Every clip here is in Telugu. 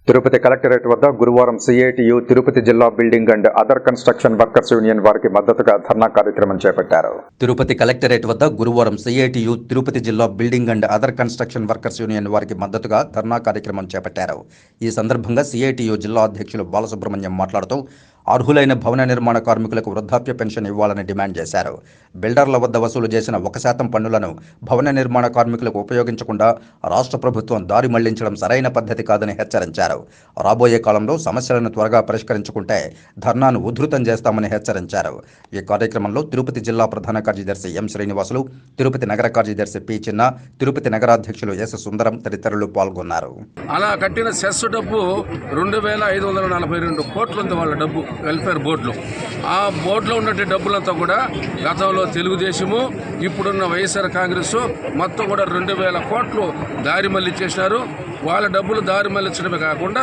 తిరుపతి కలెక్టరేట్ వద్ద గురువారం సిఐటియు తిరుపతి జిల్లా building and other construction workers union వారికి మద్దతుగా ధర్నా కార్యక్రమం చేపట్టారు. తిరుపతి కలెక్టరేట్ వద్ద గురువారం సిఐటియు తిరుపతి జిల్లా building and other construction workers union వారికి మద్దతుగా ధర్నా కార్యక్రమం చేపట్టారు. ఈ సందర్భంగా సిఐటియు జిల్లా అధ్యక్షులు బాలసుబ్రహ్మణ్యం మాట్లాడుతూ అర్హులైన భవన నిర్మాణ కార్మికులకు వృద్ధాప్య పెన్షన్ ఇవ్వాలని డిమాండ్ చేశారు. బిల్డర్ల వద్ద వసూలు చేసిన 1% పన్నులను భవన నిర్మాణ కార్మికులకు ఉపయోగించకుండా రాష్ట్ర ప్రభుత్వం దారి మళ్లించడం సరైన పద్ధతి కాదని హెచ్చరించారు. రాబోయే కాలంలో సమస్యలను త్వరగా పరిష్కరించుకుంటే ధర్నాను ఉధృతం చేస్తామని హెచ్చరించారు. ఈ కార్యక్రమంలో తిరుపతి జిల్లా ప్రధాన కార్యదర్శి ఎం శ్రీనివాసులు, తిరుపతి నగర కార్యదర్శి పి చిన్న, తిరుపతి నగరాధ్యక్షులు ఎస్ సుందరం తదితరులు పాల్గొన్నారు. అలా కట్టిన సెస్ డబ్బు 2542 కోట్లు ఉంది వాళ్ళ డబ్బు వెల్ఫేర్ బోర్డులో. ఆ బోర్డులో ఉన్నటువంటి డబ్బులంతా కూడా గతంలో తెలుగుదేశము, ఇప్పుడున్న వైఎస్ఆర్ కాంగ్రెస్ మొత్తం కూడా 2000 కోట్లు దారి మళ్లించేసినారు. వాళ్ళ డబ్బులు దారి మళ్లించడమే కాకుండా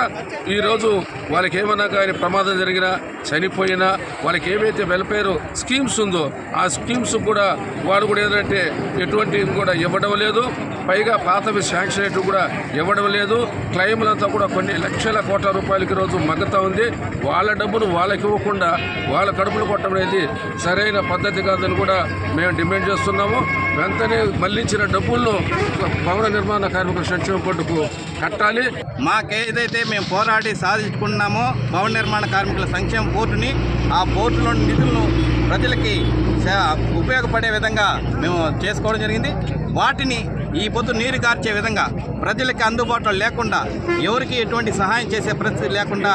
ఈరోజు వాళ్ళకి ఏమన్నా కానీ ప్రమాదం జరిగినా, చనిపోయినా, వాళ్ళకి ఏవైతే వెల్ఫేర్ స్కీమ్స్ ఉందో ఆ స్కీమ్స్ కూడా వాళ్ళు కూడా ఏంటంటే ఎటువంటి కూడా ఇవ్వడం లేదు. పైగా పాతవి శాంక్షన్ రేటు కూడా ఇవ్వడం లేదు. క్లెయిమ్లంతా కూడా కొన్ని లక్షల కోట్ల రూపాయలకి రోజు మగ్గుతూ ఉంది. వాళ్ళ డబ్బును వాళ్ళకి ఇవ్వకుండా వాళ్ళ కడుపులు కొట్టడం అనేది సరైన పద్ధతి కాదని కూడా మేము డిమాండ్ చేస్తున్నాము. వెంటనే మళ్లించిన డబ్బులను భవన నిర్మాణ కార్మికుల సంక్షేమ బోర్డుకు కట్టాలి. మాకేదైతే మేము పోరాడి సాధించుకున్నామో భవన నిర్మాణ కార్మికుల సంక్షేమ బోర్డుని, ఆ బోర్డులోని నిధులను ప్రజలకి ఉపయోగపడే విధంగా మేము చేసుకోవడం జరిగింది. వాటిని ఈ పొద్దు నీరు కార్చే విధంగా ప్రజలకి అందుబాటులో లేకుండా, ఎవరికి ఎటువంటి సహాయం చేసే పరిస్థితి లేకుండా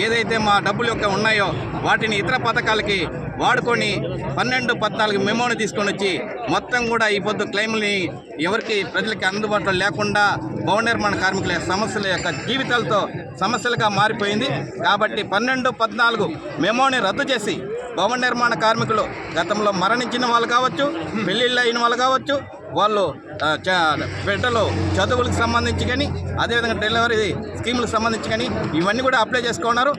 ఏదైతే మా డబ్బులు యొక్క ఉన్నాయో వాటిని ఇతర పథకాలకి వాడుకొని 12-14 మెమోని తీసుకొని వచ్చి మొత్తం కూడా ఈ పొద్దు క్లెయిమ్ని ఎవరికి ప్రజలకి అందుబాటులో లేకుండా భవన నిర్మాణ కార్మికుల సమస్యల యొక్క జీవితాలతో సమస్యలుగా మారిపోయింది. కాబట్టి 12-14 మెమోని రద్దు చేసి భవన నిర్మాణ కార్మికులు గతంలో మరణించిన వాళ్ళు కావచ్చు, పెళ్ళిళ్ళు అయిన వాళ్ళు కావచ్చు, వాళ్ళు బిడ్డలు చదువులకు సంబంధించి కానీ, అదేవిధంగా డెలివరీ స్కీములకు సంబంధించి కానీ ఇవన్నీ కూడా అప్లై చేసుకున్నారు.